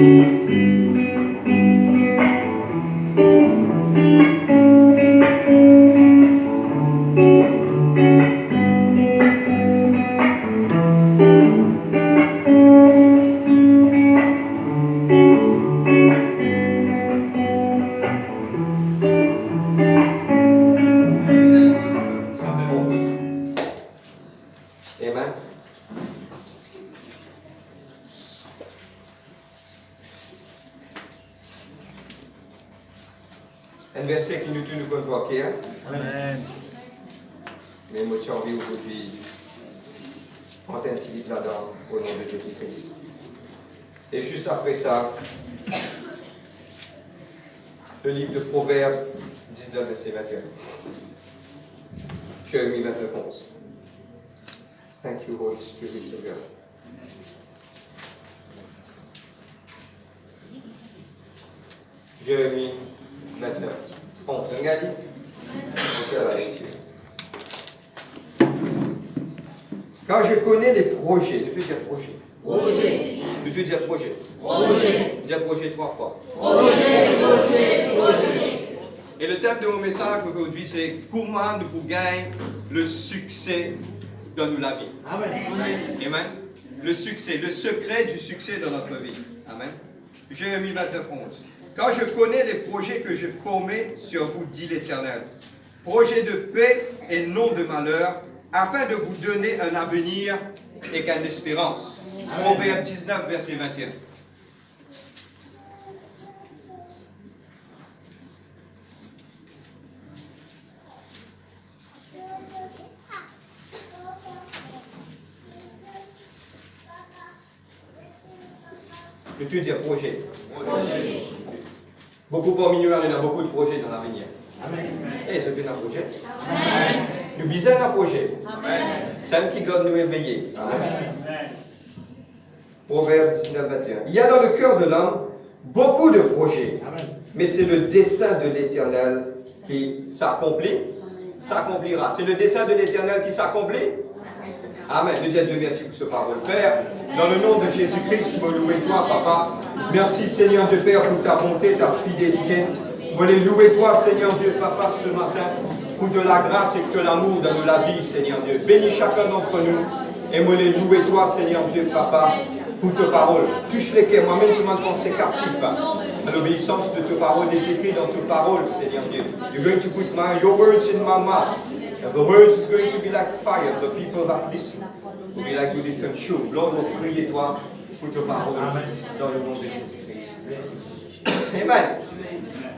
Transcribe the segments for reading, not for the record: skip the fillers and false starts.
Amen. Un verset qui nous tue nous convoquer. Amen. Mais moi, j'ai envie aujourd'hui d'entrer un petit vite là-dedans au nom de Jésus-Christ. Et juste après ça, le livre de Proverbes 19, verset 21. Jérémie 29, 11. Thank you, Holy Spirit of God. Jérémie 29, 11. Regardez. On fait la lecture. Car je connais les projets. Ne peux dire projet. Projet. Ne peux dire projet. Projet. Dire projet 3 fois. Projet. Et le thème de mon message aujourd'hui, c'est comment nous pouvons gagner le succès dans la vie. Amen. Amen. Le succès, le secret du succès dans notre vie. Amen. Jérémie 29, 11. Car je connais les projets que j'ai formés sur vous, dit l'Éternel. Projets de paix et non de malheur, afin de vous donner un avenir et qu'une espérance. Proverbe 19, verset 21. Je te dis projet. Beaucoup parmi nous, on a beaucoup de projets dans l'avenir. Et c'est bien un projet. Nous visons un projet. Celle qui doit nous éveiller. Amen. Proverbe 19, 21. Il y a dans le cœur de l'homme beaucoup de projets. Mais c'est le dessein de l'Éternel qui s'accomplira. C'est le dessein de l'Éternel qui s'accomplit. Amen. Je dis à Dieu merci pour ce parole. Père, dans le nom de Jésus-Christ, me louer toi, Papa. Merci, Seigneur Dieu Père, pour ta bonté, ta fidélité. Voulez louer toi, Seigneur Dieu, Papa, ce matin, pour de la grâce et de l'amour dans la vie, Seigneur Dieu. Bénis chacun d'entre nous. Et voulez louer toi, Seigneur Dieu, Papa, pour ta parole. Touche les cœurs. Moi-même, tu m'as pensé captif. À l'obéissance de ta parole est écrit dans ta parole, Seigneur Dieu. You're going to put your words in my mouth. And the words is going to be like fire. The people that listen will be like wood it consumed. Lord, on prie toi pour ta parole dans le nom de Jésus-Christ. Amen.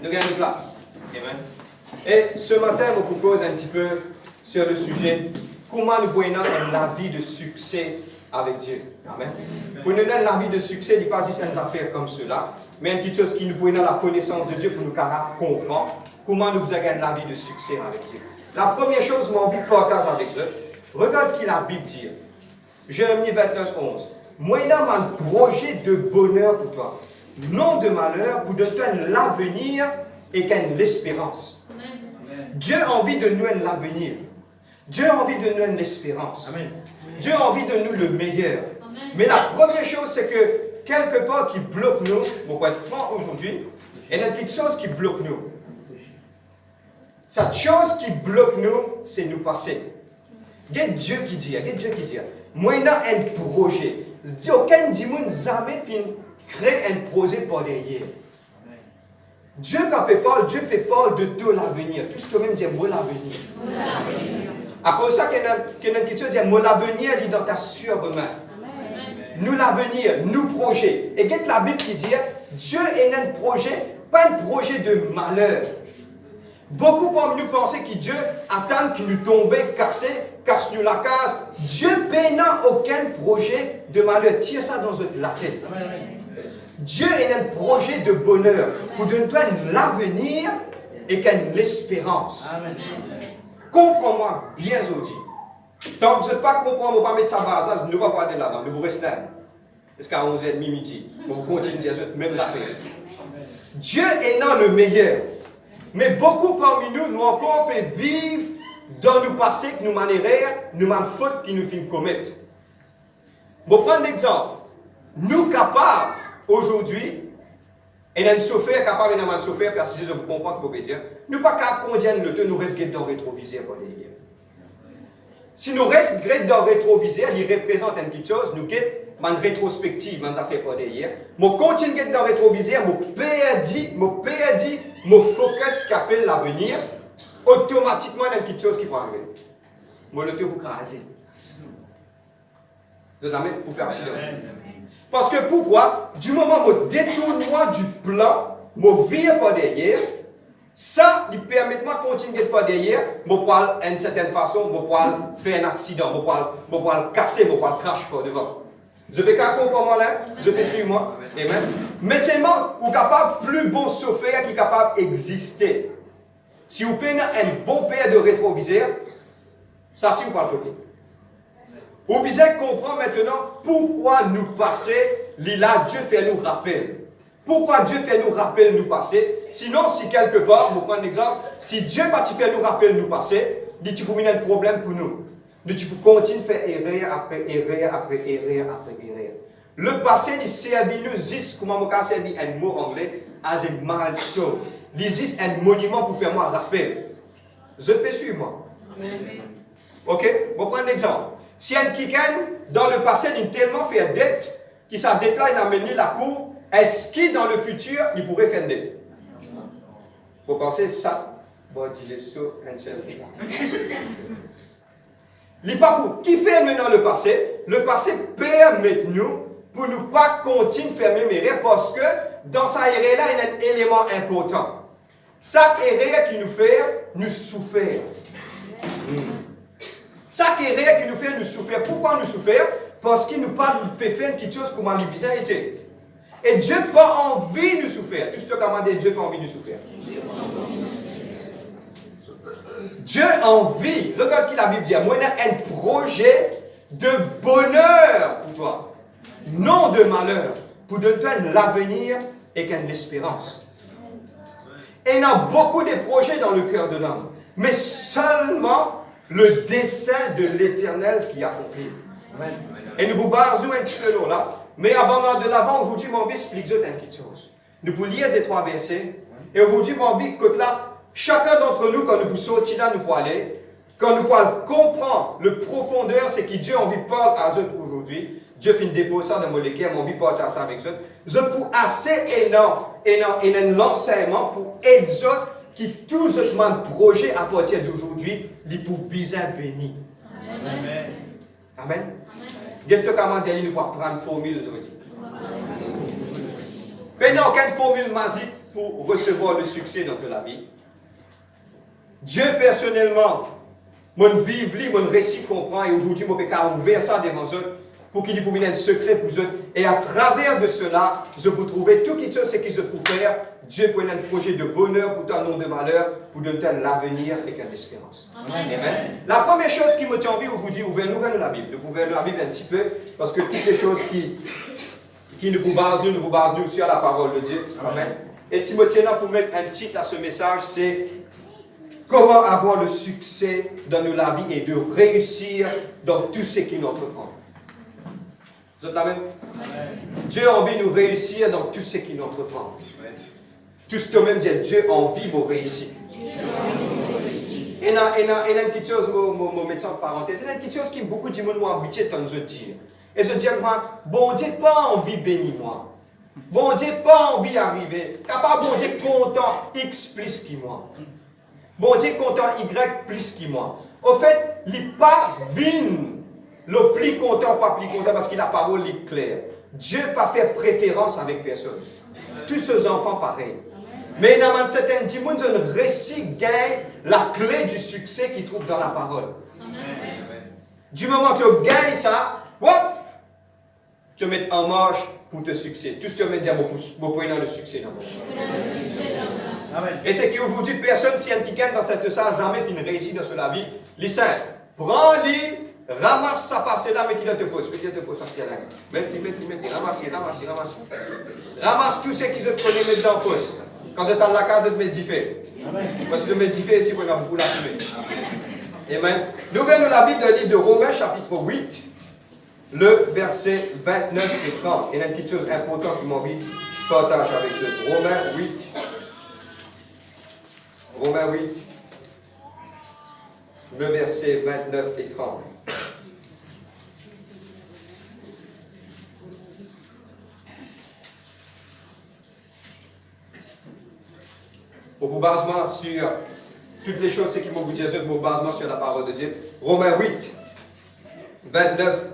Nous gagnons place. Amen. Et ce matin, je vous propose un petit peu sur le sujet comment nous pouvons avoir la vie de succès avec Dieu. Amen. Pour nous donner la vie de succès, il n'y a pas juste une affaire comme cela, mais quelque chose qui nous peut donner la connaissance de Dieu pour nous comprendre comment nous avons la vie de succès avec Dieu. La première chose, moi, envie de partager avec eux, regarde ce que la Bible dit. Jérémie 29, 11. Moi, il y a un projet de bonheur pour toi, non de malheur, pour donner l'avenir et l'espérance. Dieu a envie de nous l'avenir. Dieu a envie de nous l'espérance. Dieu a envie de nous le meilleur. Amen. Mais la première chose, c'est que quelque part qui bloque nous, on va être franc aujourd'hui, il y a quelque chose qui bloque nous. Cette chose qui bloque nous, c'est nous passer. Il y a Dieu qui dit, moi, il y a un projet. Aucun dimanche jamais créer un projet pour derrière. Dieu ne peut pas de tout l'avenir. Tout ce que même dit, moi l'avenir. À cause de ça, qu'il y a quelque chose qui dit, moi l'avenir, il est dans ta surmain. Nous l'avenir, nous projet. Et qu'est-ce que la Bible qui dit, Dieu est un projet, pas un projet de malheur. Beaucoup parmi nous pensaient que Dieu attend qu'il nous tombe, casse-nous la case. Dieu n'a aucun projet de malheur. Tire ça dans la tête. Dieu est un projet de bonheur pour donner l'avenir et l'espérance. Comprends-moi bien aujourd'hui. Tant que je ne pas comprendre, je ne vais pas mettre ça bas, je ne vais pas aller là-bas, je vais rester là. Est-ce qu'à 11h30 midi, on continue à dire même affaire. Dieu est dans le meilleur. Mais beaucoup parmi nous, nous encore vivre dans le passé que nous manières, nous manquons fautes qui nous finissent commettre. Je vais prendre un exemple. Nous capables aujourd'hui, et nous souffert, capable de souffrir, parce que je vous comprends ce que je dire. Nous ne pouvons pas conduire le temps, nous restons dans le rétroviseur pour les hier. Si nous restons dans le rétroviseur, il représente quelque chose, nous avons une rétrospective, nous avons fait pour les hier. Nous continuons dans le rétroviseur, nous perdons mon focus qui appelle l'avenir, automatiquement, il y a quelque chose qui va arriver. Moi, le temps vous craser. Vous êtes pour faire accident. Parce que pourquoi? Du moment où je détourne du plan, je vire par derrière, ça, il permet de continuer par derrière, je peux, d'une certaine façon, je peux faire un accident, je peux casser, je peux cracher par devant. Je peux comprendre là, je peux suivre moi. Amen. Mais c'est moi qui est capable, plus bon chauffeur qui est capable d'exister. Si vous prenez un bon paire de rétroviseurs, ça, si vous ne le faites pas. Vous devez comprendre maintenant pourquoi nous passer, là, Dieu fait nous rappeler. Pourquoi Dieu fait nous rappeler nous passer? Sinon, si quelque part, vous prenez un exemple, si Dieu pas fait nous rappeler nous passer, il peut venir un problème pour nous. Nous pouvons continuer à faire erreur après erreur après erreur après erreur. Le passé, il servi nous juste, comment on servi un mot anglais, as a milestone. Il existe un monument pour faire moi un rappel. Je peux suivre moi. Ok? On prend un exemple. Si un quelqu'un, dans le passé, il a tellement fait dette, que sa dette-là, il a mené la cour, est-ce qu'il, dans le futur, il pourrait faire une dette? Il faut penser ça. Bon, dis-le sur un seul. Il n'est pas pour. Qui fait maintenant le passé? Le passé permet nous, pour ne pas continuer à faire mes erreurs, parce que dans sa erreur-là, il y a un élément important. Chaque erreur qui nous fait, nous souffrir. Chaque erreur qui nous fait nous souffrir. Pourquoi nous souffrir? Parce qu'il nous parle de faire quelque chose comme nous bizarre été. Et Dieu n'a pas envie de nous souffrir. Tout ce que tu Dieu n'a pas envie de nous souffrir. Dieu a envie. Regarde ce que la Bible dit. Moi, il y a un projet de bonheur pour toi. Non de malheur. Pour donner l'avenir et l'espérance. Et il y a beaucoup de projets dans le cœur de l'homme. Mais seulement le dessein de l'Éternel qui accomplit. Amen. Et nous vous basons un petit peu là. Mais avant de l'avant, aujourd'hui, mon envie explique quelque chose. Nous pouvons lire des 3 versets. Et aujourd'hui, mon envie que là, chacun d'entre nous, quand nous sortons là, nous pouvons aller. Quand nous pouvons comprendre le profondeur, c'est que Dieu a envie de parler à eux aujourd'hui. Dieu fait une dépôt ça dans mon cœur, mon envie de partager ça avec eux. Je pour assez énorme, un enseignement pour aider eux qui tout ce projet à partir d'aujourd'hui, les pour bien béni. Amen. Amen. Dites-toi comment dire, nous pouvons prendre une formule aujourd'hui. Mais non, quelle formule magique pour recevoir le succès dans toute la vie? Dieu personnellement, mon vivre, mon récit comprend, et aujourd'hui, je peux ouvrir ça devant eux pour qu'il puisse être un secret pour eux. Et à travers de cela, je peux trouver tout ce que je peux faire. Dieu peut un projet de bonheur pour toi, non de malheur, pour donner l'avenir et l'espérance. Amen. Amen. La première chose qui me tient envie aujourd'hui, ouvrez la Bible. Nous ouvrons la Bible un petit peu, parce que toutes les choses qui nous basent nous sur la parole de Dieu. Amen. Et si me tiens là pour mettre un titre à ce message, c'est comment avoir le succès dans la vie et de réussir dans tout ce qui nous entreprend. Vous êtes là même? Dieu a envie de nous réussir dans tout ce qui nous entreprend. Tout ce que même dit, Dieu a envie de réussir. Et il y a une petite chose, je mets ça en parenthèse, il y a une petite chose qui beaucoup de gens m'ont habitué à dire. Et je dis, bon Dieu n'a pas envie de bénir moi. Bon Dieu n'a pas envie d'arriver. Capable, bon Dieu content X plus que moi. Bon Dieu content Y plus que moi. Au fait, il n'est pas vine. Le plus content, pas plus content, parce que la parole est claire. Dieu n'a pas fait préférence avec personne. Tous ces enfants pareils. Mais il y a certains gens qui ont réussi gagne la clé du succès qu'ils trouvent dans la parole. Amen. Du moment que tu gagnes ça, te mettre en marche pour te succès. Tout ce que tu veux dire, vous pouvez dans le succès. Amen. Et c'est qu'aujourd'hui, personne, si un qui gagne dans cette salle, jamais finit réussir dans la vie. Les saints, prends-les. Ramasse sa parcelle là, mets-il dans te pose. Mets-il dans te pose, mets-il, ramasse. Ramasse tout ce qui se prenait, mettre dans le poste. Quand vous êtes dans la case, vous mettez différent. Parce que vous mettez différent ici, vous avez beaucoup la fumée. Amen. Nous venons de la Bible, dans le livre de Romains, chapitre 8. le verset 29 et 30. Il y a une petite chose importante qui m'a envie de partager avec vous. Romains 8. Romains 8, le verset 29 et 30. Pour vous basement sur toutes les choses, c'est qui vont vous dire, pour basement sur la parole de Dieu. Romains 8, 29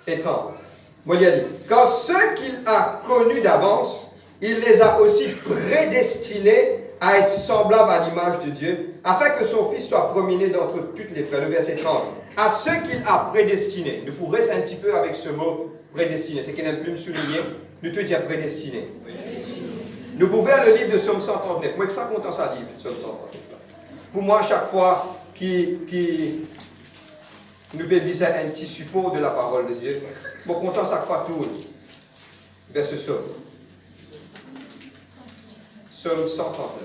et 30. Moi, il a dit, car ceux qu'il a connus d'avance, il les a aussi prédestinés à être semblables à l'image de Dieu, afin que son Fils soit premier d'entre toutes les frères. Le verset 30. À ceux qu'il a prédestinés. Nous pourrons rester un petit peu avec ce mot prédestiné. C'est qu'il n'a plus me souligner. Nous te disons prédestiné. Nous pouvons voir le livre de Somme 139. Moi, que ça content ça livre, Somme 139. Pour moi, chaque fois qui nous viser un petit support de la parole de Dieu, moi, content chaque fois tourne vers ce Somme. Somme 139.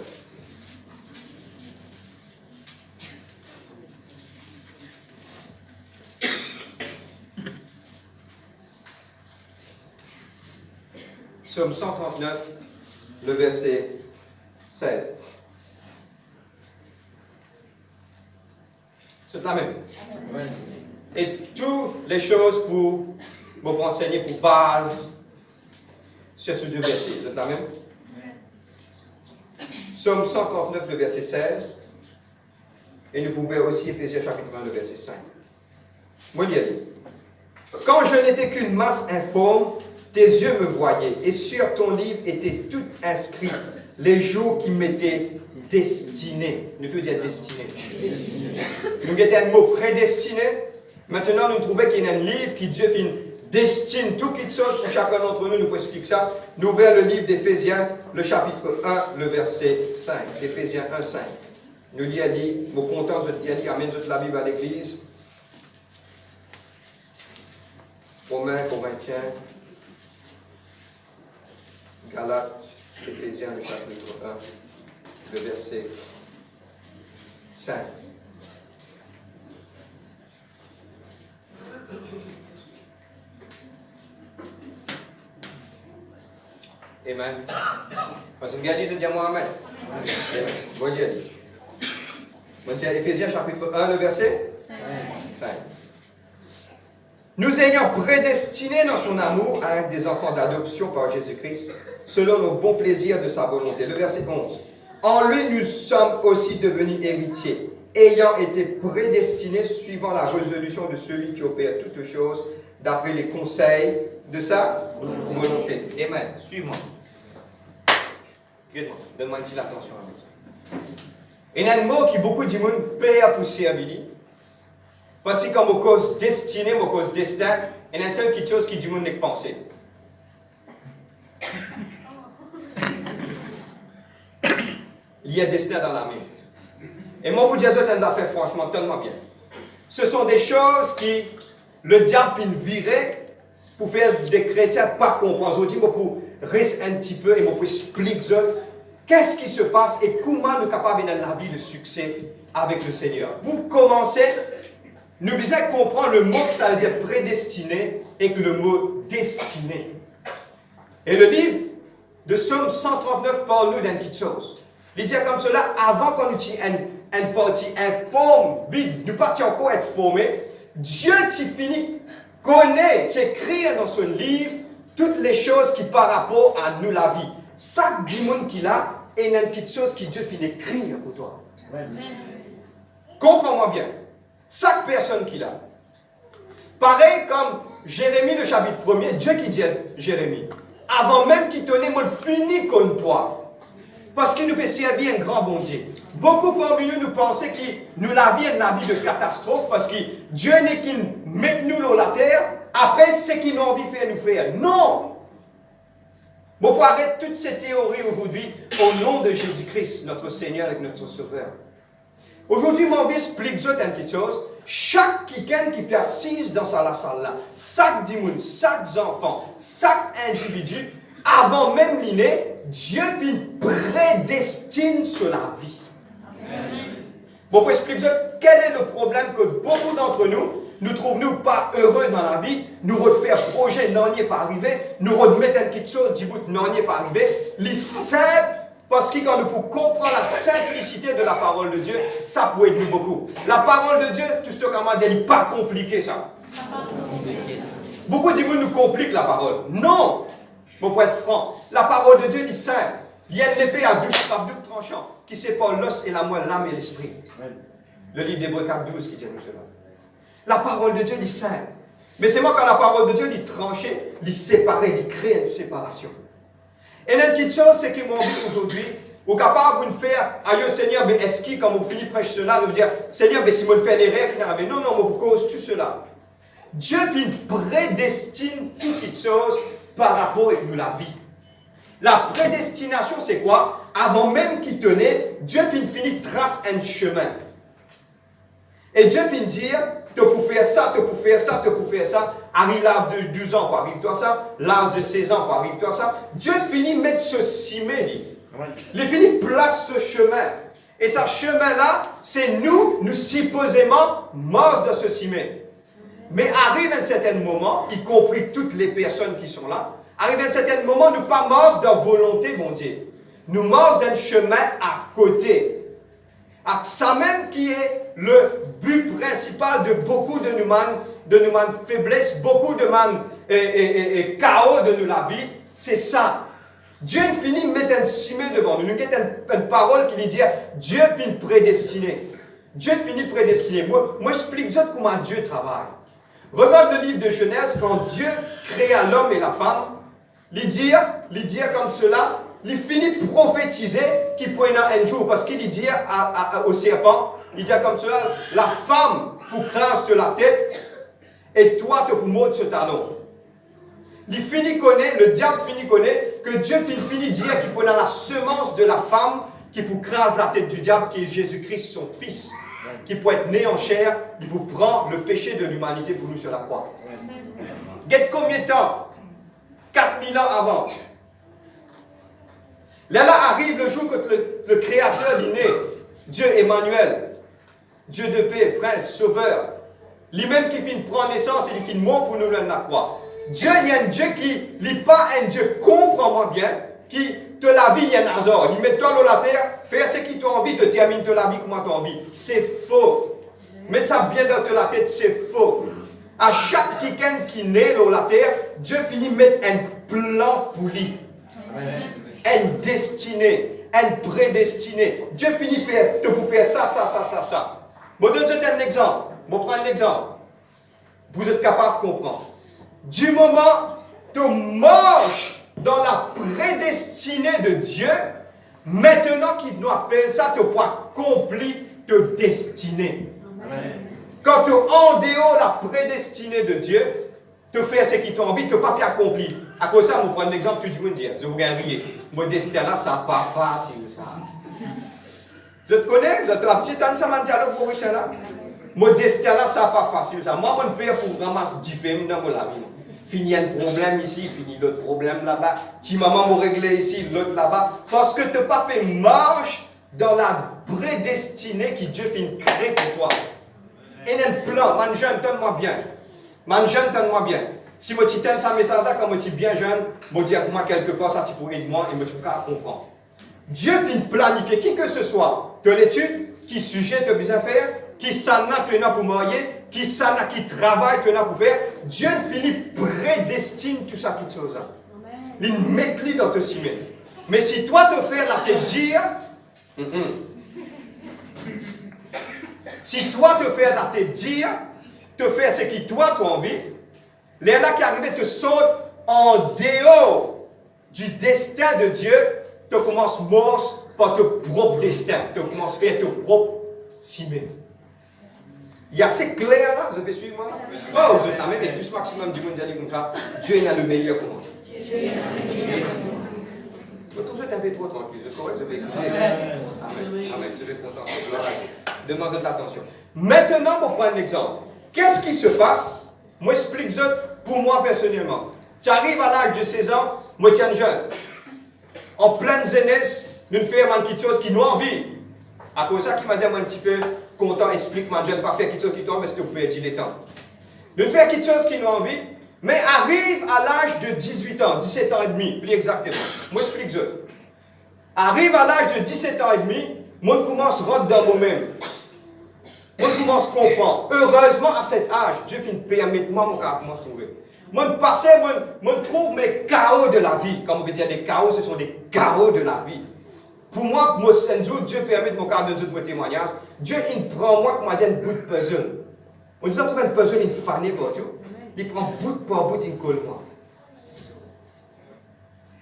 Somme 139, le verset 16. C'est la même. Et toutes les choses pour vous enseigner pour base sur ce deux versets. Vous êtes la même? Somme 139, le verset 16. Et nous pouvons aussi Éphésiens chapitre 1, le verset 5. Moi, il y a dit, quand je n'étais qu'une masse informe, tes yeux me voyaient, et sur ton livre étaient tout inscrits les jours qui m'étaient destinés. Nous pouvons dire destinés. Nous avons un mot prédestiné. Maintenant, nous trouvons qu'il y a un livre qui Dieu destine tout qui chose pour chacun d'entre nous. Nous expliquer ça. Nous ouvrons le livre d'Éphésiens, le chapitre 1, le verset 5. Éphésiens 1, 5. Nous lui a dit, mon content, je dit, amène la Bible à l'église. Romains, Corinthiens, Galates, Éphésiens, le chapitre 1, le verset 5. Amen. Quand vous regardez, je dis à moi Amen. Amen. Voyez. Éphésiens chapitre 1, le verset 5. Nous ayant prédestinés dans son amour à être des enfants d'adoption par Jésus-Christ, selon nos bons plaisirs de sa volonté. Le verset 11. En lui, nous sommes aussi devenus héritiers, ayant été prédestinés suivant la résolution de celui qui opère toutes choses, d'après les conseils de sa volonté. Amen. Suis-moi. Regarde-moi. Donne-moi une petite attention avec ça. Il y a un mot qui beaucoup de monde paie à pousser à Billy. Parce que comme cause destinée, cause destin, il y a une seule chose qui dit monde n'est pas pensé. Il y a destin dans la main. Et moi, pour dire ça, elle a fait franchement tellement bien. Ce sont des choses qui le diable virait pour faire des chrétiens pas comprendre. Je dis, pour rester un petit peu et pour expliquer qu'est-ce qui se passe et comment nous sommes capables d'avoir la vie de succès avec le Seigneur. Pour commencer, nous devons comprendre le mot que ça veut dire prédestiné et que le mot destiné. Et le livre de Somme 139 parle-nous d'une petite chose. Il dit comme cela, avant qu'on utilise une partie informe, vide, nous partions encore être formés, Dieu qui finit, connaît, qui écrit dans son livre toutes les choses qui par rapport à nous la vie. Chaque démon qu'il a, il y a une petite chose qui Dieu finit écrire pour toi. Comprends-moi bien. Chaque personne qu'il a. Pareil comme Jérémie, le chapitre 1er, Dieu qui dit à Jérémie, avant même qu'il t'en ait, moi fini comme toi. Parce qu'il nous peut servir un grand bon Dieu. Beaucoup parmi nous pensons que nous la vie est une vie de catastrophe parce que Dieu n'est qu'il met nous dans la terre, après ce qu'il a envie de faire, nous faire. Non! Bon, pour arrêter toutes ces théories aujourd'hui au nom de Jésus-Christ, notre Seigneur et notre Sauveur. Aujourd'hui, mon envie explique une petite chose. Chaque quelqu'un qui est assis dans sa salle là, chaque démon, chaque enfant, chaque individu, avant même l'inné, Dieu prédestine sur la vie. Amen. Bon, pour expliquer quel est le problème que beaucoup d'entre nous, nous trouvons-nous pas heureux dans la vie, nous refaire projet, n'en y est pas arrivé, nous remettre une petite chose, dit n'en y est pas arrivé, les simple, parce que quand nous pouvons comprendre la simplicité de la parole de Dieu, ça peut aider nous beaucoup. La parole de Dieu, tout ce qu'on m'a dit, n'est pas compliqué, ça. Beaucoup de gens nous compliquent la parole. Non! Mais pour être franc, la parole de Dieu est simple. Il y a une épée à double tranchant qui sépare l'os et la moelle, l'âme et l'esprit. Le livre d'Hébreux 4:12 qui dit nous cela. La parole de Dieu est simple. Mais c'est moi quand la parole de Dieu est tranchée, est séparée, il crée une séparation. Et une petite chose, c'est que mon vie aujourd'hui, vous êtes capable de faire, aïe Seigneur, mais est-ce que quand vous finissez de prêcher cela, vous dire, Seigneur, mais si vous faites l'erreur qui n'arrive, non, vous cause tout cela. Dieu prédestine toutes choses par rapport avec nous la vie. La prédestination, c'est quoi? Avant même qu'il tenait, Dieu finit trace un chemin. Et Dieu finit dire, tu peux faire ça, tu peux faire ça, tu peux faire ça. Arrive l'âge de 12 ans, arrive-toi ça. L'âge de 16 ans, arrive-toi ça. Dieu finit mettre ce ciment. Il finit place ce chemin. Et ce chemin-là, c'est nous supposément morts de ce ciment. Mais arrive un certain moment, y compris toutes les personnes qui sont là, arrive un certain moment, nous pas morts de volonté, mon Dieu. Nous morts d'un chemin à côté. Ça même qui est le but principal de beaucoup de nous faiblesses, beaucoup de chaos de nous la vie, c'est ça. Dieu finit de mettre un ciment devant nous. Nous avons une parole qui lui dit Dieu finit prédestiné. Dieu finit prédestiné. Moi j'explique comment Dieu travaille. Regarde le livre de Genèse, quand Dieu créa l'homme et la femme, il dit comme cela, il finit de prophétiser qu'il pourrait un jour, parce qu'il dit au serpent, il dit comme cela, la femme pour craser la tête, et toi tu pour mordre ce talon. Il finit connaître, le diable finit connaître, que Dieu finit dire qu'il pourrait la semence de la femme, qui pour craser la tête du diable, qui est Jésus-Christ, son fils, qui peut être né en chair, qui peut prendre le péché de l'humanité pour nous sur la croix. Guette combien de temps? 4000 ans avant. Là arrive le jour que le Créateur est né, Dieu Emmanuel, Dieu de paix, Prince, Sauveur. Lui-même qui finit de prendre naissance et il finit mort pour nous la croix. Dieu, il y a un Dieu qui n'est pas un Dieu, comprends-moi bien, qui te la vie, il y a un hasard. Il met toi dans la terre, fais ce qui t'a envie, te termine te la vie comme tu as envie. C'est faux. Mets ça bien dans la tête, c'est faux. À chaque quelqu'un qui naît dans la terre, Dieu finit de mettre un plan pour lui. Une destinée, un prédestiné. Dieu finit de vous faire ça. Je vais donner un exemple. Je vais prendre un exemple. Vous êtes capable de comprendre. Du moment où tu marches dans la prédestinée de Dieu, maintenant qu'il nous appelle ça, tu peux accomplir ta destinée. Amen. Quand tu es en dehors de la prédestinée de Dieu, tu fais ce qui t'a envie, tu n'as pas pu accomplir. À cause de ça, je vais prendre un exemple, tu dis, je vous gagne. Mon destin là, ça n'est pas facile. Ça. Je te connais, vous êtes un petit temps, ça m'a dit alors pour là. Mon destin là, ça n'est pas facile. Ça. Moi, je vais faire pour ramasser du film dans ma vie. Fini un problème ici, fini l'autre problème là-bas. Ti maman m'a réglé ici, l'autre là-bas. Parce que tu pas fait marche dans la prédestinée que Dieu finit créer pour toi. Et un plan, man jeune, donne-moi bien. Man jeune, donne-moi bien. Si moi tu t'aimes ça message là, quand moi tu es bien jeune, moi dis à moi quelque part ça tu pourrais aider moi et moi tu peux comprendre. Dieu finit planifier qui que ce soit de l'étude, qui sujet tu as besoin de faire, qui s'en a tu as pour marier, qui travaille tu as pour faire. Dieu finit prédestine tout ça qui chose là. Il met lui dans te ciment. Mais si toi te fais la te dire, si toi te fais la te dire, te faire ce qui toi tu as envie, les là qui arrivent te sautent en dehors du destin de Dieu, tu commences à mort par ton propre destin, tu commences à faire ton propre ciment. Il y a assez clair là, vous avez suivi moi? Oh, vous êtes là même, et tout ce maximum du monde d'aller comme ça, Dieu est le meilleur pour moi. Vous êtes un peu trop tranquille, je crois que vous avez écouté. Amen, je vais concentrer. Demandez attention. Maintenant, pour prendre un exemple, qu'est-ce qui se passe? Moi, explique ça pour moi personnellement. Tu arrives à l'âge de 16 ans, moi, tu es jeune. En pleine jeunesse, nous faisons quelque chose qui nous envie. À cause de ça, qui m'a dit un petit peu content, explique, moi, je ne vais pas faire quelque chose qui tombe parce que vous pouvez dire les temps. Nous faire quelque chose qui nous envie, mais arrive à l'âge de 18 ans, 17 ans et demi, plus exactement. Moi, je explique ça. Arrive à l'âge de 17 ans et demi, moi, je commence à rentrer dans moi-même. Moi, je commence à comprendre. Heureusement, à cet âge, Dieu finit de permettre moi, mon cas, comment se trouver. Moi, je trouve mes chaos de la vie. Comme on peut dire des chaos, ce sont des chaos de la vie. Pour moi, Dieu permet de mon cas de mon témoignage. Dieu, il prend moi comme un bout de puzzle. On dit ça, trouve un puzzle, il fané partout. Il prend bout par bout, il colle moi.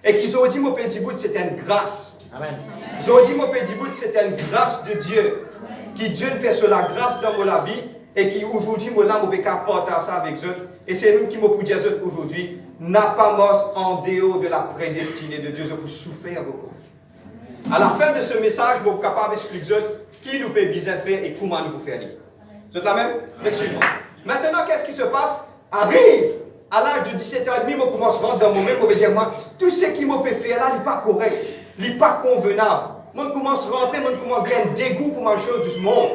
Et qu'ils ont dit, mon petit bout, c'était une grâce. Amen. Ils ont dit, mon petit bout, c'était une grâce de Dieu. Qui Dieu fait sur la grâce dans ma vie. Et qui aujourd'hui, mon âme, je peux porter ça avec eux. Et c'est même qui m'a pu dire aujourd'hui, n'a pas mort en dehors de la prédestinée de Dieu. Je peux souffrir beaucoup. À la fin de ce message, je suis capable d'expliquer qui nous peut bien faire et comment nous pouvons faire. Vous êtes la même? Suivez-moi. Maintenant, qu'est-ce qui se passe? Arrive à l'âge de 17 ans et demi, je commence à rentrer dans mon même, je me dire, moi, tout ce qui m'a fait faire là, il n'est pas correct, il n'est pas convenable. Moi, je commence à rentrer, moi, je commence à gagner dégoût pour ma chose de ce monde.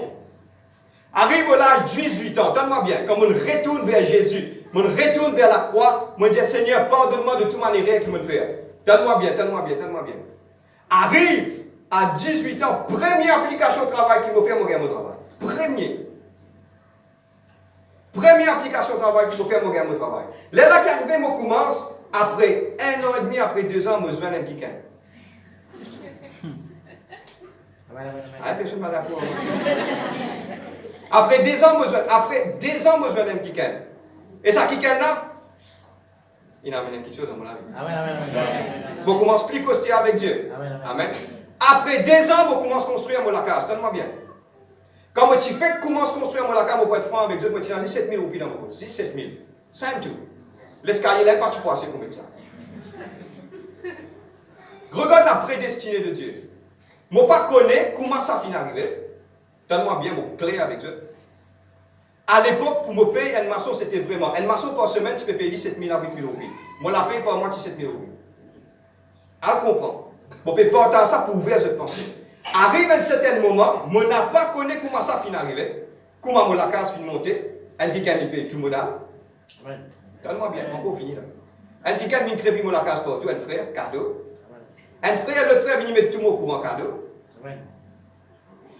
Arrive à l'âge de 18 ans, donne-moi bien, quand on retourne vers Jésus, on retourne vers la croix, on dit, Seigneur, pardonne-moi de toute manière qu'il me fait. Donne-moi bien, donne-moi bien, donne-moi bien. Arrive à 18 ans, première application de travail qu'il m'a fait, mon gars, mon travail. Première application de travail qu'il m'a fait, mon gars, mon travail. Là qui arrive, je commence, après 1 an et demi, après 2 ans, je me souviens d'un kikan. Personne m'a d'accord. Après 2 ans, je me souviens d'un kikan. Et ça, kikan là, il a amené quelque chose dans mon vie. Je commence plus coster avec Dieu. Amen. Après 2 ans, je commence à construire mon case. Donne-moi bien. Quand tu fais commence à construire mon case, je peux être franc avec Dieu. Je vais 7 000 roupies dans mon compte. 7 000. Simple tout. L'escalier n'est pas tu passes comme ça. Regarde la prédestinée de Dieu. Je ne connais pas comment ça finit arrivé. Donne-moi bien mon clé avec Dieu. À l'époque, pour me payer une maçon, c'était vraiment. Une maçon par semaine, tu peux payer 7 000 à 8 000 roupies. Moi, la paye par mois, 7 000 roupies. À comprendre. Je ne peux pas entendre ça pour ouvrir cette pensée. Arrive à un certain moment, je n'ai pas connu comment ça finit arrivé. Comment mon case finit monter. Un qui gagne paye tout le monde. Donne-moi bien, on peut finir là. Un qui gagne crépit mon case partout, un frère, cadeau. Un frère, l'autre frère vient mettre tout mon courant cadeau.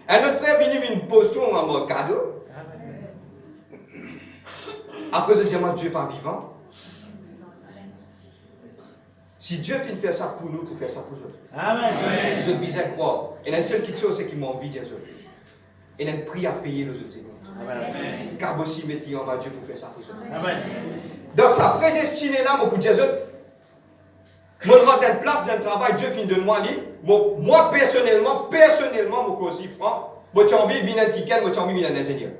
Un autre frère vient me pose tout en mode cadeau. Après, je dis, moi, Dieu n'est pas vivant. Si Dieu finit de faire ça pour nous, pour faire ça pour eux. Amen. Je suis bien croire. Et la seule chose, c'est qu'il m'a envie de Dieu. Et il a un prix à payer, nous autres. Car aussi, mettez en bas Dieu pour faire ça pour eux. Amen. Dans sa prédestinée là, mon Dieu, moi, je rentre dans place, dans le travail, Dieu finit de moi libre. Moi, personnellement, mon cause franc, moi, j'ai envie de venir dans le week-end, moi, j'ai envie de venir dans l'ingénieur.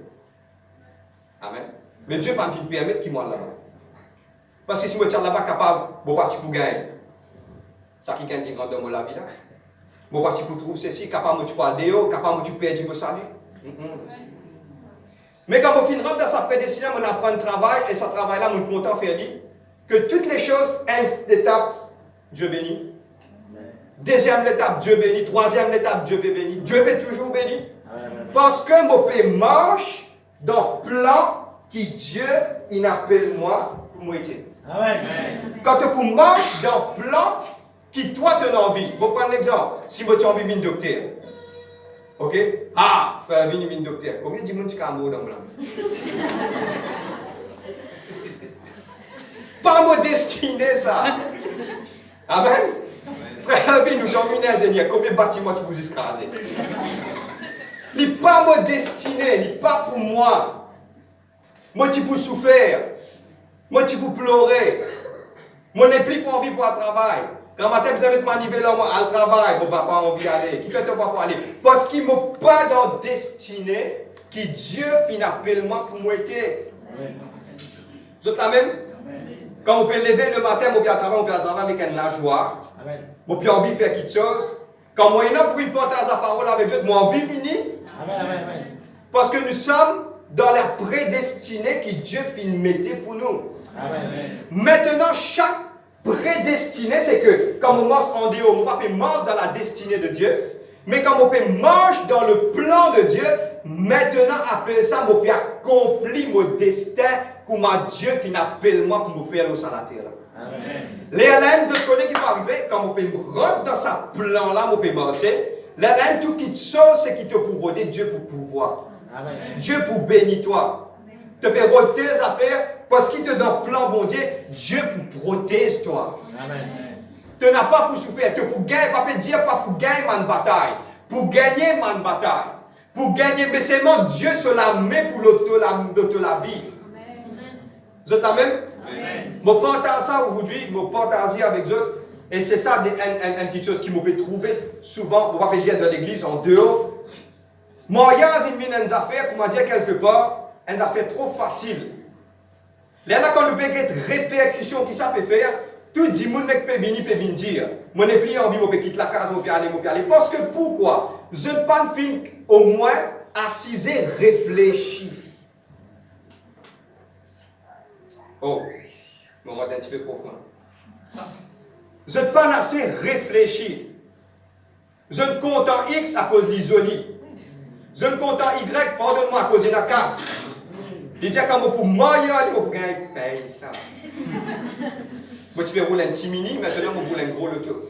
Amen. Mais Dieu n'a pas de permettre qu'il m'en là-bas. Parce que si je suis là-bas capable, je ne vais pas gagner. Ça qui gagne qui rentre dans mon vie là. Je ne vais pas trouver ceci, capable de parler dehors, capable de perdre mon salut. Mais quand je finis rentre dans sa prédestinée, on apprend le travail, et ce travail-là, je suis content de faire dire que toutes les choses, une étape, Dieu bénit. Deuxième étape, Dieu bénit. Troisième étape, Dieu bénit. Dieu peut toujours bénir. Parce que je peux marcher dans le plan qui Dieu il appelle moi pour moi. Amen. Quand tu marches dans le plan qui toi tu as envie. Je vais prendre l'exemple. Si tu as envie de devenir docteur. Ok? Ah, frère, devenir docteur. Combien de monde tu as dans mon vie? Pas mon destinée ça. Amen. Frère, nous sommes une ingénieur. Combien de bâtiments tu peux écraser? Ce n'est pas mon destinée, ce n'est pas pour moi. Moi, tu peux souffrir. Moi, tu peux pleurer. Moi, je n'ai plus envie pour le travail. Quand matin, vous avez manivelle à le travail, mon papa a envie d'aller. Qui fait ton papa aller? Parce qu'il ne m'a pas dans destinée qui Dieu finit appelle moi pour moi être. Vous êtes la même? Quand on peut lever le matin, on peut aller travailler avec la joie. On peut envie de faire quelque chose. Quand moi, il a pour porter sa parole avec Dieu, moi, envie de venir. Parce que nous sommes dans la prédestinée que Dieu mettait pour nous. Amen. Maintenant, chaque prédestinée, c'est que quand on marche en dehors, on peut marcher dans la destinée de Dieu. Mais quand on peut marcher dans le plan de Dieu, maintenant, après ça, on peut accomplir mon destin comment Dieu finit appelle moi pour me faire l'eau sur la terre. Les LM, je connais qui va arriver, quand on peut rentrer dans sa plan là, on peut marcher. Les LM, tout qui te sauve, c'est qui te pour aider Dieu pour pouvoir. Amen. Dieu pour bénir toi. Tu peux roter tes affaires parce qu'il te donne plan bon Dieu, Dieu pour protéger toi. Amen. Tu n'as pas pour souffrir, tu pour gagner, pas pour dire pas pour gagner ma bataille, pour gagner ma bataille, pour gagner, mais seulement Dieu se la met pour l'auto la vie. Vous êtes la même? Je partage ça aujourd'hui, je partage avec eux. Et c'est ça quelque chose qui m'a fait trouver souvent, on va pas dire dans l'église, en dehors. Moi, il y a une affaire, comment dire quelque part, une affaire trop facile. Là, quand nous avons des répercussions qui ça peut faire, tout le monde peut venir dire. Moi, je n'ai plus envie de quitter la case, je peux aller. Parce que pourquoi? Je ne pas fin au moins assise, réfléchir. Oh, on va être un petit peu profond. Je ne pas assez réfléchir. Je ne compte en X à cause de l'isolie. Je ne compte en Y, pardonne-moi, à cause de la casse. Il dit quand pour moyen, il va gagner ça. Moi, tu peux rouler un petit mini, maintenant, on roule un gros loto.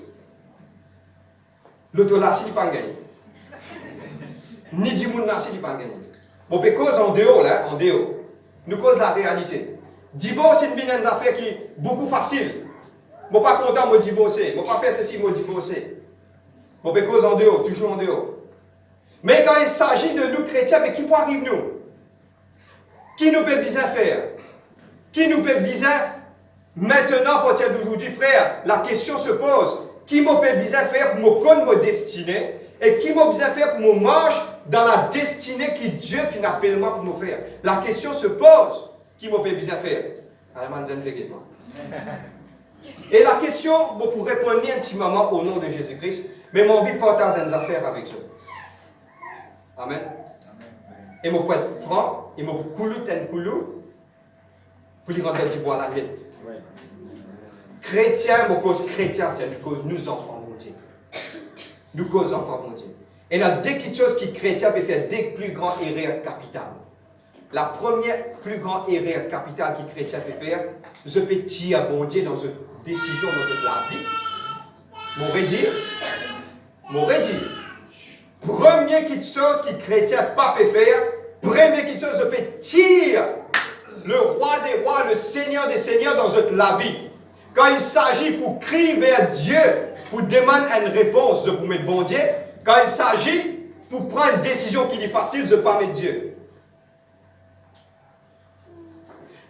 L'auto là, il n'est pas gagné. Ni du monde là, il n'est pas gagné. Bon, mais cause en dehors, là, en dehors. Nous cause la réalité. Divorce, c'est une affaire qui est beaucoup facile. Je ne suis pas content de me divorcer. Je ne vais pas faire ceci, je me divorcer. Je vais cause en dehors, toujours en dehors. Mais quand il s'agit de nous chrétiens, mais qui peut arriver nous? Qui nous peut bien faire? Qui nous peut bien maintenant, à partir d'aujourd'hui, frère, la question se pose. Qui me peut bien faire pour me connaître ma destinée? Et qui m'a bien faire pour me marcher dans la destinée que Dieu finit appellement pour me faire? La question se pose. Qui me peut bien faire? Et la question, je pourrais répondre un petit moment au nom de Jésus-Christ, mais mon envie de partager des affaires avec eux. Amen. Et je peux être franc, et je peux couler un coulou, pour lui rendre du bois à la lettre. Chrétien, je cause chrétien, c'est une cause nous enfants de Dieu. Nous cause enfants de Dieu. Et il y a deux choses qui chrétiens peuvent faire des plus grands erreurs capitales. La première plus grande erreur capitale qui chrétien peut faire, je peux tirer à bon Dieu dans une décision dans cette vie. M'aurait dit. Première chose qui chrétien pas peut faire, première chose je peux tirer le roi des rois, le seigneur des seigneurs dans la vie. Quand il s'agit pour crier vers Dieu, pour demander une réponse, je peux mettre bon Dieu. Quand il s'agit pour prendre une décision qui est facile, je peux pas mettre Dieu.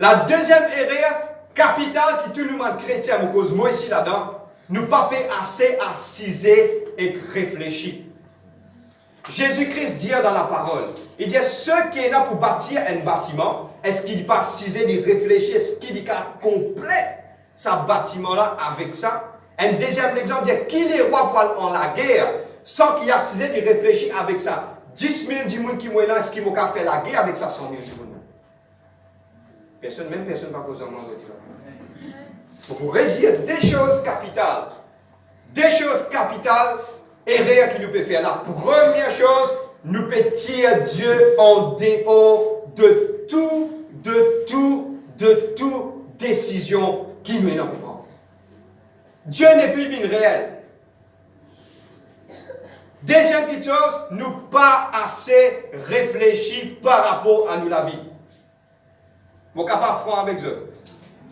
La deuxième erreur capitale qui tout le monde chrétien, me cause moi ici là-dedans, nous pas assez assiser et réfléchir. Jésus-Christ dit dans la parole, il dit ceux qui sont là pour bâtir un bâtiment, est-ce qu'il n'est pas assisé, il réfléchit, est-ce qu'il est complet ce bâtiment-là avec ça? Un deuxième exemple, dit qui est roi pour aller en la guerre sans qu'il ait assisé, il réfléchit avec ça. 10 000 personnes qui sont là, est-ce qu'il m'a fait la guerre avec ça 100 000 personnes? Même personne ne va causer un moment de dire. On pourrait dire des choses capitales. Des choses capitales, erreurs qu'il nous peut faire. La première chose, nous peut tirer Dieu en dehors de toute décision qui nous prend. Dieu n'est plus bien réel. Deuxième petite chose, nous pas assez réfléchir par rapport à nous la vie. Je suis capable de franc avec eux.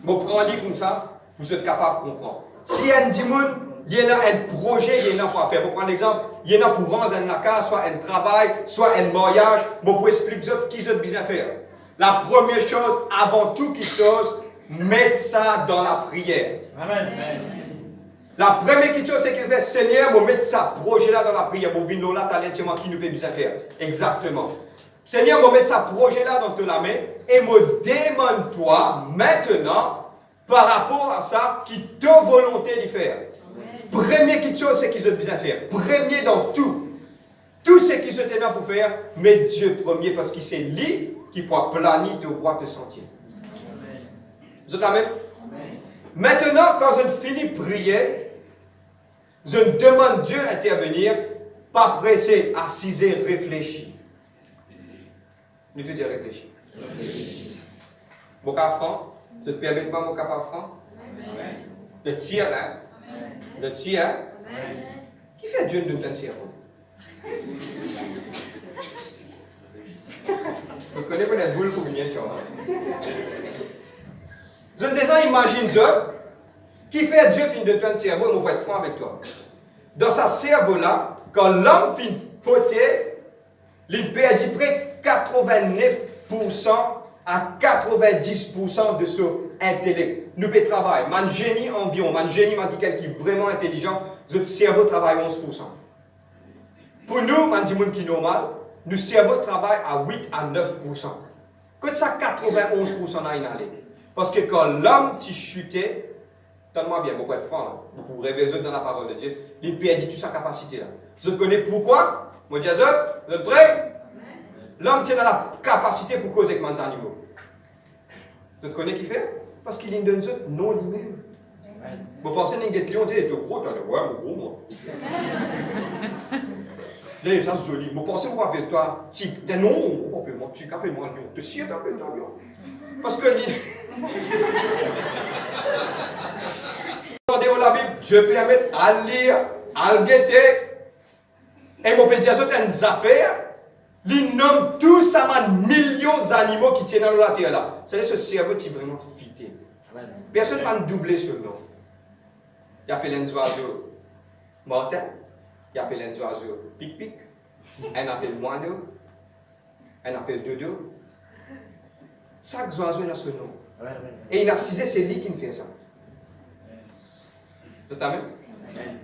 Je prends comme ça, vous êtes capable de comprendre. Si il y a un monde, il y a un projet, il y a un pour faire. Pour prendre l'exemple, il y en a pour rendre un cas, soit un travail, soit un mariage. Je peux expliquer qui vous êtes besoin faire. La première chose, avant toute chose, mettre ça dans la prière. Amen. La première chose, c'est qu'il fait Seigneur, je mettre ça projet-là dans la prière. Pour venir là, tu as qui nous peut besoin faire. Exactement. Seigneur, je mettre ça projet-là dans ta main et me demande-toi maintenant, par rapport à ça, qui ta volonté de faire. Première chose, c'est qu'ils ont besoin de faire. Premier dans tout. Tout ce qu'ils sont là pour faire, mais Dieu premier, parce que c'est lui qui pourra planifier de roi te sentir. Vous êtes amen? Maintenant, quand je finis de prier, je demande Dieu d'intervenir, pas pressé, assisé, réfléchir. Je te dis réfléchir. Mon cas franc, je te permets de moi, mon cas pas franc. Le tir là. Le tir. Qui fait Dieu de ton cerveau? Vous connaissez pas les boules pour venir sur moi. Je me disais, imagine ça. Qui fait Dieu fin de ton cerveau, et mon être franc avec toi. Dans sa cerveau-là, quand l'homme finit fauter, il perd près 89% à 90% de son intellect. Nous pouvons travailler. Man génie environ, man génie, man quelqu'un qui est vraiment intelligent, notre cerveau travaille 11%. Pour nous, man dit qui est normal, notre cerveau travaille à 8 à 9%. Que ça 91% dans une année. Parce que quand l'homme t'y chuté, donne-moi bien, beaucoup de francs, là, vous réveiller dans la parole de Dieu, il perd toute sa capacité là. Je connais pourquoi? Moi, je dis à vous êtes prêts? L'homme tient dans la capacité pour causer avec les animaux. Vous connaissez qui fait? Parce qu'il est donne non lui-même. Vous pensez que les lions disent, tu es gros, tu es gros, moi. C'est ça, joli. Vous pensez que vous appelez toi, type, non, appelle-moi, tu appelles-moi lion. Tu sais, tu appelles toi lion. Parce que Attendez, la Bible, Dieu permet à lire, à le guetter. Et mon pédiatre a des affaires. Il nomme tous ces millions d'animaux qui tiennent dans la terre là. C'est ce cerveau qui est vraiment fité. Personne ne va doubler ce nom. Il appelle un oiseau mortel. Il appelle un oiseau pic-pic. Un appelle moineau. Un appelle dodo. Chaque oiseau a ce nom. Et il a cisé, c'est lui qui me fait ça. Vous savez?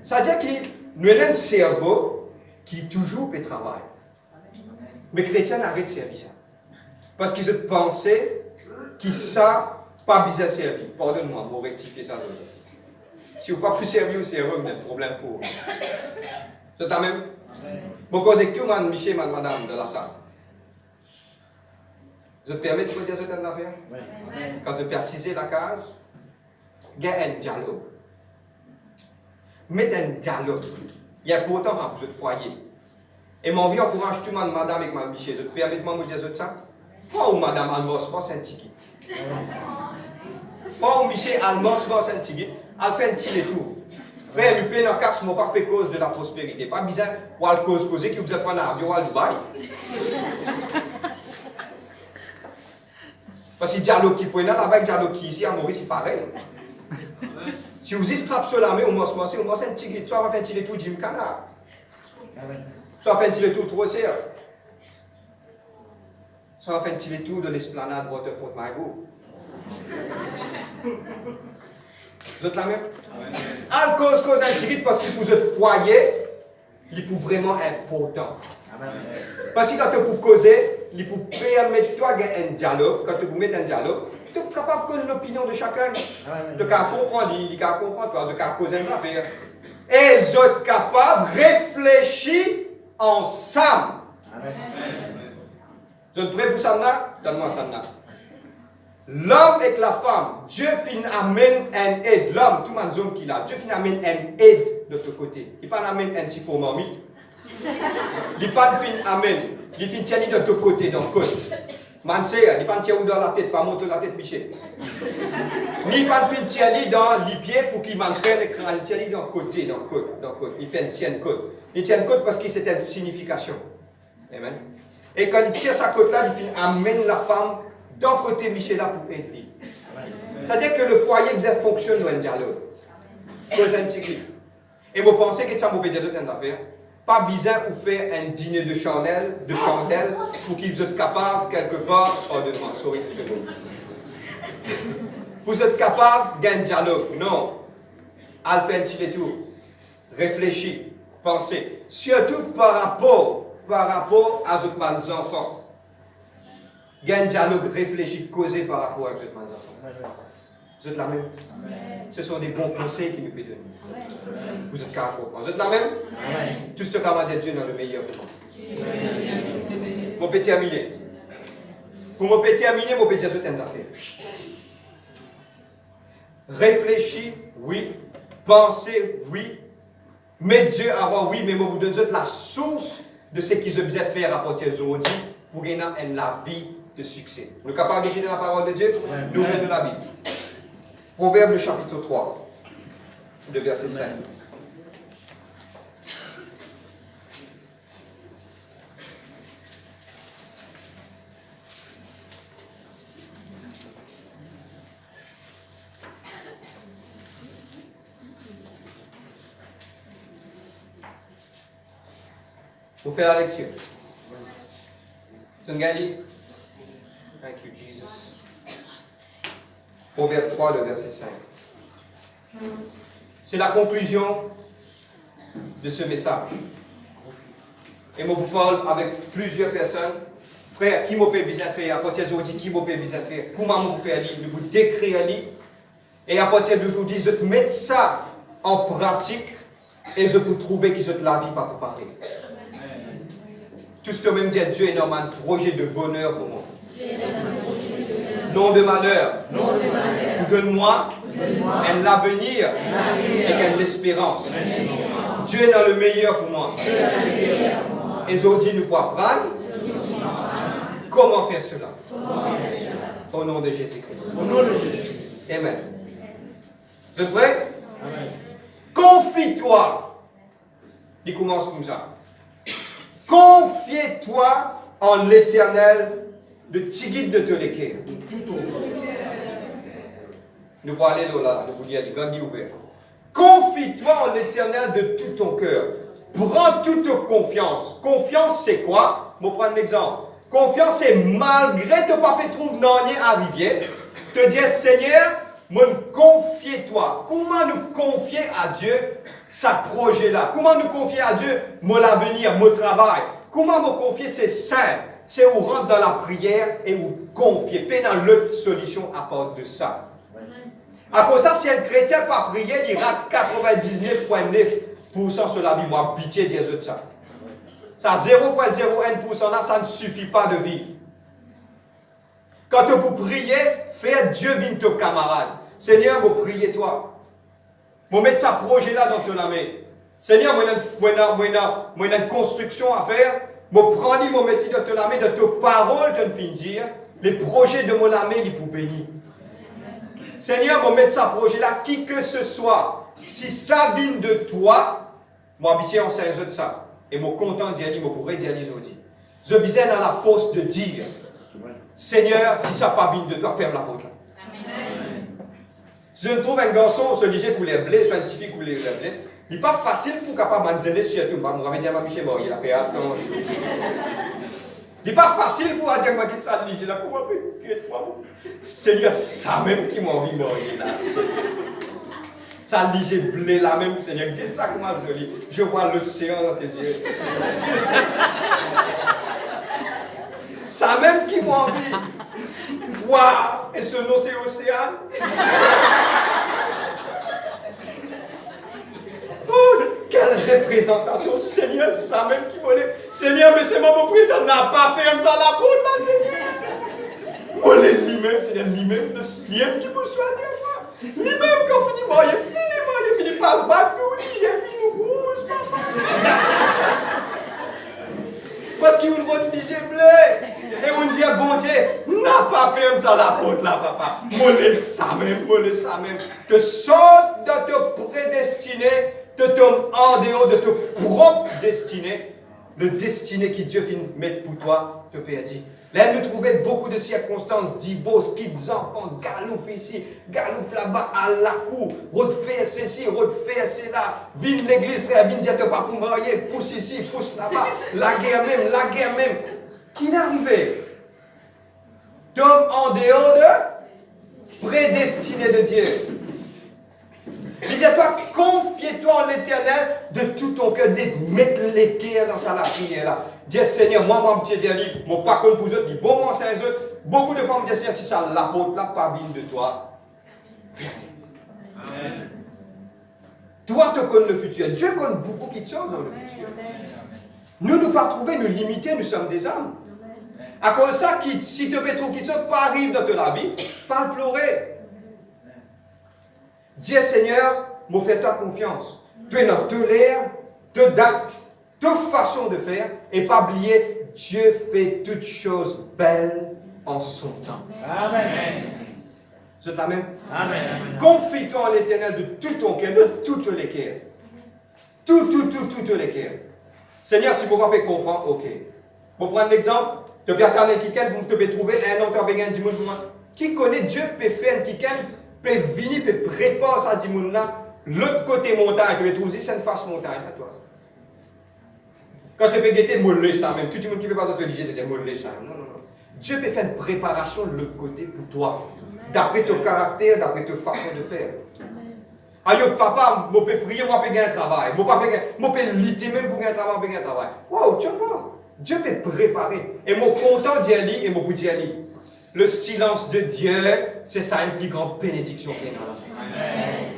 Ça veut dire que nous avons un cerveau qui toujours peut travailler. Mais les chrétiens arrêtent de servir ça. Parce qu'ils ont pensé qu'ils ne savent pas bien servir. Pardonne-moi, pour rectifier ça. Si vous ne pouvez pas servir au cerveau, vous avez un problème pour vous. C'est la même. Bon, quand c'est tout, Michel, madame, de la salle. Je te permets de vous dire ce que tu as fait? Quand je précise la case, il y a un dialogue. Mettez un dialogue. Il y a pourtant un projet de foyer. Et mon vie encourage tout le monde, madame et Michel. Je te permets de vous dire ça? Pas où madame Almos, pas un ticket. Pas où Michel Almos, pas un ticket. Elle fait un petit tour. Frère, nous payons un casse, mon pas cause de la prospérité. Pas bizarre, ou à cause que vous êtes en avion à Dubaï. Parce que le dialogue qui peut là, avec le dialogue qui ici à Maurice, c'est pareil. Si vous y strappez sur la main, vous m'avez un petit soit vous faites un petit tour Jim Canard. Soit vous faites un petit tour Trosser. Soit vous faites un petit tour de l'esplanade Waterfront Maïbo. Vous êtes la même? À cause un petit parce que vous êtes foyer, il est vraiment important. Parce que quand vous causez, il peut permettre toi un dialogue, quand vous mettez un dialogue, tu es capable de connaître l'opinion de chacun. Tu es capable de comprendre, tu es capable de comprendre, tu es capable de causer une affaire. Et vous êtes capable de réfléchir ensemble. Vous êtes prêts pour ça là? Donne-moi ça là. L'homme et la femme, Dieu fin amène un aide. L'homme, tout le monde qu'il a, Dieu fin amène un aide de l'autre côté. Il ne pas amène un si faux marmite. Il ne pas fin amène. Il fin tient de l'autre côté, dans le côté. Mansé, il ne pas tient dans la tête, pas monter la tête, Michel. Ni pas fin tient dans les pieds pour qu'il m'entraîne et il tient dans le côté, dans le côté. Il fait un tient côte. Il tient côte parce que c'est une signification. Amen. Et quand il tire sa côte-là, il fin amène la femme d'un côté Michel là pour aider. C'est-à-dire que le foyer fonctionne dans un dialogue. Et vous pensez que ça vous peut dire une affaire? Pas bizarre pour faire un dîner de chandelle pour qu'ils soient capables quelque part. Oh, demain, sorry, vous êtes capable d'un dialogue. Non. Al fait un petit tour. Réfléchis. Pensez. Surtout par rapport à vos enfants. Il y a un dialogue réfléchi, causé par rapport à votre enfant. Vous êtes la même? Amen. Ce sont des bons conseils qui nous peuvent donner. Amen. Vous êtes capable. Vous êtes la même? Amen. Tout ce que de Dieu dans le meilleur moment. Mon petit terminer. Pour mon petit terminer, mon petit dire une affaire. Réfléchis, oui. Pensez, oui. Mais Dieu avant, oui. Mais moi, vous donne la source de ce qu'ils ont besoin de faire à partir d'aujourd'hui pour gagner la vie de succès. Nous sommes capables de lire la parole de Dieu? Nous venons de la Bible. Proverbe chapitre 3, le verset 5. Pour faire la lecture. Tungali. Thank you, Jesus. Proverbe 3, le verset 5. C'est la conclusion de ce message. Et moi, je parle avec plusieurs personnes. Frère, qui m'a fait besoin de faire? À partir d'aujourd'hui, qui m'a fait besoin de faire? Comment je peux faire? Je vous décrire. Et à partir d'aujourd'hui, je te mets ça en pratique et je peux trouver que la vie pas préparée. Tout ce que même dit Dieu est normalement un projet de bonheur pour moi. Non de malheur. Donne-moi un avenir et une espérance. Dieu est dans le meilleur pour moi. Et aujourd'hui, nous pouvons apprendre comment faire cela. Au nom de Jésus-Christ. Amen. Vous êtes prêts? Confie-toi. Il commence comme ça. Confie-toi en l'Éternel de Tigide de Toléker. Nous allons aller là, nous allons lire les grands ouverts. Confie-toi en l'Éternel de tout ton cœur. Prends toute confiance. Confiance, c'est quoi? Je vais prendre un exemple. Confiance, c'est malgré te pas trouver non arrivé, te dire Seigneur, confie-toi. Comment nous confier à Dieu ce projet-là? Comment nous confier à Dieu mon avenir, mon travail? Comment me confier? C'est simple. C'est où rentre dans la prière et où confier. Pas dans l'autre solution à part de ça. À cause de ça, si un chrétien pas prier, il rate 99,9% sur la vie. Moi, pitié dire ça. Ça 0,01% là, ça ne suffit pas de vivre. Quand tu peux prier, fais Dieu venir ton camarade. Seigneur, vous priez toi. Vous mettez ce projet-là dans ton main. Seigneur, moi, j'ai une construction à faire. Vous prenez mon métier dans ton main, de tes paroles, tu me finis dire. Les projets de mon main, ils pour bénir. Seigneur, vous mettez ce projet-là, qui que ce soit. Si ça vient de toi, moi, habitué en Saint-Jean de ça. Et je suis content d'y aller, je pourrais dire aujourd'hui. Je suis dans la force de dire, Seigneur, si ça pas vient de toi, ferme la porte là. Je trouve un garçon, se disait pour les blés, scientifique pour les blés. Il n'est pas facile pour capable m'enseigner sur tout. Je vais dire à Michel Mori, il a fait attends. Il n'est pas facile pour dire que ça lige là. Seigneur, ça même qui m'a envie de mourir là. Ça lige blé là même, Seigneur. Qu'est-ce ça comment joli. Je vois l'océan dans tes yeux. Ça même qui m'a envie. Waouh! Et ce nom c'est Océane? Oh, quelle représentation, Seigneur, ça même qui volait. Seigneur, mais c'est mon propriétaire, n'a pas fait comme ça la porte là, Seigneur. Moi, lui-même, Seigneur, lui-même, lui-même qui peut soigner moi. Lui-même, quand il finit par se battre, j'ai mis une rouge, papa. Parce qu'il nous redige blé. Et on dit, bon Dieu, n'a pas fait comme ça la porte là, papa. Mollet ça même. Te saute de te prédestiner, te tombe en dehors de ta propre destinée. Le destiné que Dieu vient mettre pour toi, te perdit. Là, nous trouvons beaucoup de circonstances, divorce, kids, enfants, galop ici, galop là-bas, à la cour, refaire ceci, refaire cela, viens l'église, frère, viens dire, tu pas pour marier, pousse ici, pousse là-bas, la guerre même. Qui n'arrivait? Tombe en dehors de prédestiné de Dieu. Il dit à toi, confie-toi en l'Éternel de tout ton cœur, mettre les cœurs dans sa prière là. Dis Seigneur, moi, mon petit Dieu, mon pas comme pour eux, bon, mon Saint eux. Beaucoup de femmes disent Seigneur, si ça l'apporte là, pas vigne de toi, ferme. Amen. Toi, tu connais le futur. Dieu connaît beaucoup qui te sont dans le futur. Nous ne pas trouver, nous limiter, nous sommes des âmes. À cause de ça, si tu veux trouver qui te sont, pas arrive dans ta vie, pas pleurer. Dis Seigneur, me fais-toi confiance. Tu es dans te l'air, te date, toute façon de faire, et pas oublier, Dieu fait toutes choses belles en son temps. Amen. Vous êtes la même? Amen. Confie-toi en l'Éternel de tout ton cœur, de toutes les cœurs. Toutes les cœurs. Seigneur, si vous ne pouvez pas comprendre, ok. Pour prendre l'exemple, tu peux attendre quelqu'un, vous pouvez trouver un autre besoin du monde. Qui connaît Dieu peut faire quelqu'un, peut venir, peut préparer ça du monde là, l'autre côté montagne, tu peux trouver c'est une face montagne, toi. Quand tu peux guetter, moller ça même. Tout le monde qui ne peut pas t'obliger de dire moller ça. Non. Dieu peut faire une préparation de l'autre côté pour toi. D'après ton caractère, d'après ta façon de faire. Aïe, papa, je peux prier, je peux gagner un travail. Je peux lutter même pour gagner un travail, Wow, tu vois. Dieu peut préparer. Et je suis content d'y aller et je peux d'y aller. Le silence de Dieu, c'est ça une plus grande bénédiction qu'il y a dans la vie.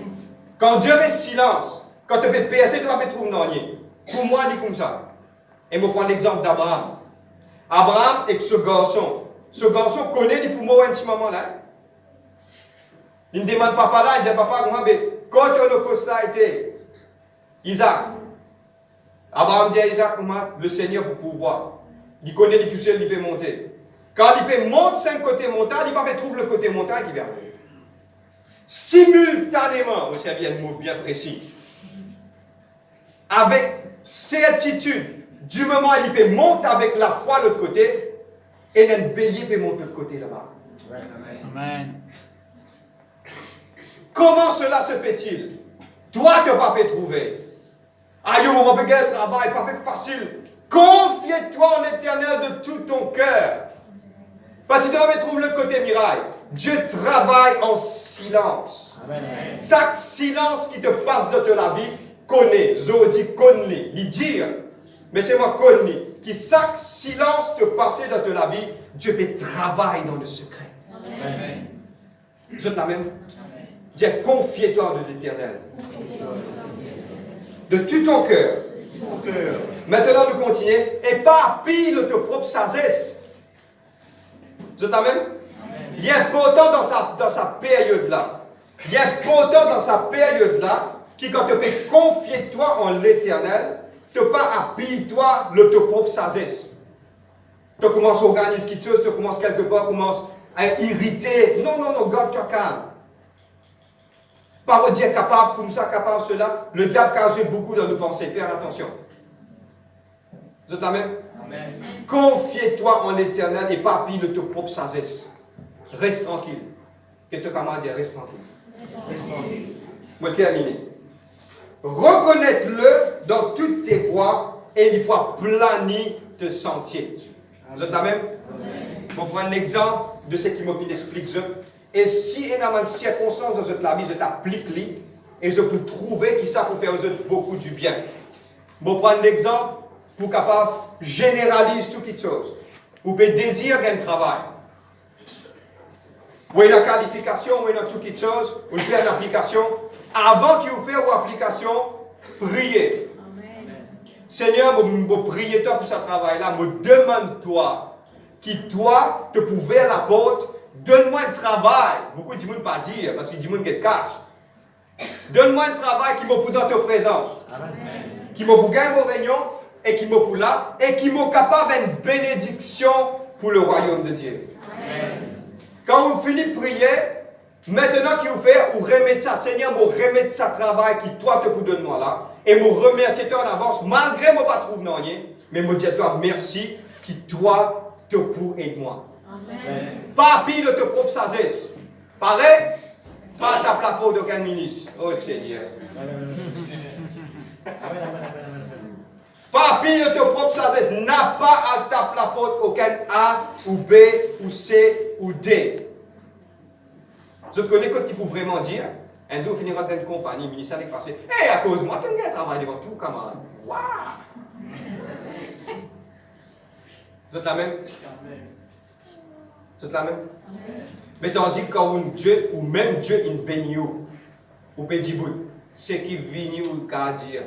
Quand Dieu reste silence, quand tu peux percer, tu vas me trouver dans rien. Pour moi, il est comme ça. Et je prends l'exemple d'Abraham. Abraham et ce garçon connaît pour moi un petit moment là. Il ne demande papa là, il dit papa, quand l'Holocauste a été, Isaac. Abraham dit à Isaac, le Seigneur pour pouvoir. Il connaît, il tout seul, il peut monter. Quand il peut monter 5 côtés montagne, il peut trouver le côté montagne qui vient. Simultanément, vous savez un mot bien précis. Avec certitude, du moment où il peut monter avec la foi de l'autre côté, et un bélier peut monter de l'autre côté là-bas. Amen. Comment cela se fait-il? Toi, tu ne peux pas trouver. Aïe, on va gagner un travail, pas facile. Confie-toi en l'Éternel de tout ton cœur. Parce que tu vas trouver le côté miracle. Dieu travaille en silence. Amen. Chaque silence qui te passe de ta vie, connais. Zodi, connais. Lui dire. Mais c'est moi, connais. Qui chaque silence te passe de ta vie, Dieu peut travailler dans le secret. Amen. Vous êtes la même? Dis, confie-toi de l'Éternel. De tout ton cœur. Maintenant, nous continuons. Et pas pile ta propre sagesse. Vous êtes la même? Il est important dans sa période-là. Il est important dans sa période-là, qui quand tu peux confier toi en l'Éternel, tu ne pas appuyer-toi de ta propre sagesse. Tu commences à organiser quelque chose, tu commences quelque part, tu commences à irriter. Non, garde-toi calme. Par Dieu capable, comme ça, capable, cela. Le diable cause beaucoup dans nos pensées. Faire attention. Vous êtes la même? Amen. Confie-toi en l'Éternel et pas appuie de ta propre sagesse. Reste tranquille. Que te camarade dit, reste tranquille. Reste tranquille. Je vais terminer. Reconnaitre-le dans toutes tes voies et il pourra planer tes sentiers. Vous êtes la même? Je vais prendre l'exemple de ce qui m'a fait expliquer. Et si il y a une circonstance dans votre vie, je t'applique et je peux trouver que ça peut faire aux autres beaucoup du bien. Je vais prendre l'exemple pour capable généraliser toutes les choses. Vous pouvez désirer un travail. Ou une qualification, ou une toutes les choses, vous faites une application. Avant que vous fassiez une application, priez. Seigneur, je prie toi pour ce travail-là. Je demande-toi qui toi te pouvais à la porte. Donne-moi un travail. Beaucoup de gens ne pas dire parce que les gens qui cassent. Donne-moi un travail qui m'a pour dans ta présence. Qui m'a pour gagner vos réunions et qui m'a pour là et qui m'a capable d'une bénédiction pour le royaume de Dieu. Amen. Quand vous finissez de prier, maintenant qu'il vous fait, vous remettez ça, Seigneur, vous remettez ça travail qui toi te pour donner-moi là et vous remerciez toi en avance malgré moi pas trouver rien, mais vous dites toi merci qui toi te pour aider-moi. Pas pire de ta propre sagesse. Pareil, pas tape la peau d'aucun ministre. Oh Seigneur. Pas pire de ta propre sagesse. N'a pas à taper la peau d'aucun A ou B ou C ou D. Je connais quoi qui peut vraiment dire. Un jour, on finira dans une compagnie, le ministère est passé. Hé, à cause de moi, tu as un travail devant tout, camarade. Waouh! Vous êtes la même? Vous êtes la même? Mais tandis que quand Dieu, ou même Dieu, il bénit vous, ou peut dire, ce qui vient ou qu'à dire.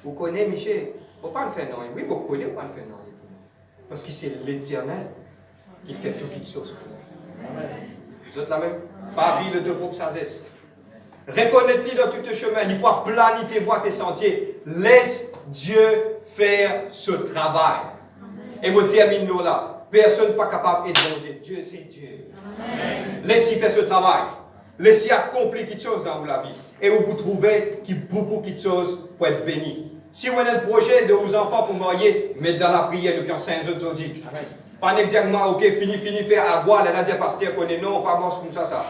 Vous connaissez, Michel? Vous ne pouvez pas le faire non. Oui, vous connaissez, vous ne pouvez pas le faire non. Parce que c'est l'Éternel qui fait toutes les choses pour vous. Vous êtes la même? Pas vie de deux propres sagesse. Reconnais-le dans tout le chemin. Il faut planifier tes voies, tes sentiers. Laisse Dieu faire ce travail. Et je termine là. Personne n'est pas capable d'être bon Dieu. Dieu, c'est Dieu. Laissez-y faire ce travail. Laissez-y accomplir quelque chose dans la vie. Et vous trouvez qu'il y a beaucoup de choses pour être béni. Si vous avez un projet de vos enfants pour marier, mettez dans la prière depuis 5 autres dit. Pas de dire, ok, fini, faire à boire, là, dire, pasteur, connaît, non, pas bon, comme ça.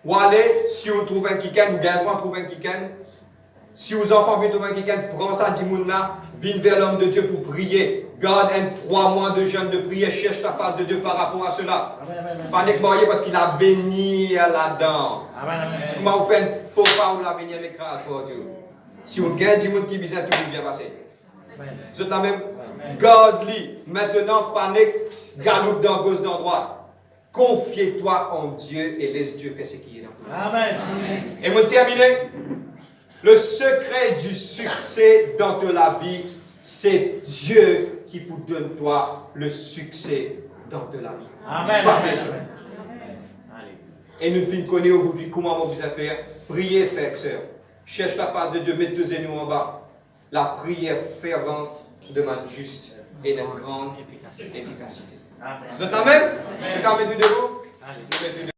Ou allez, si vous trouvez un kikan, vous gagnez pas trouver un kikan. Si vos enfants viennent trouver un kikan, prends ça, dis-moi là, viens vers l'homme de Dieu pour prier. Garde 3 mois de jeûne de prière, cherche la face de Dieu par rapport à cela. Pas de marier parce qu'il a béni là-dedans. Si vous faites un faux pas, vous l'avez béni à l'écrase pour Dieu. Si vous gagnez du monde qui vient, tout va bien passer. Vous êtes là même? Garde-lui. Maintenant, panique, galope dans gauche, dans droite. Confie-toi en Dieu et laisse Dieu faire ce qu'il est dans toi. Amen. Et pour terminer, le secret du succès dans la vie, c'est Dieu qui vous donne toi le succès dans la vie. Amen. Pas personne. Et nous finissons connaître aujourd'hui comment on vous a faire. Priez, frères et sœurs. Cherche la face de Dieu, mets 2 genoux en bas. La prière fervente demande juste et d'une grande efficacité. Vous êtes la même? Vous êtes debout?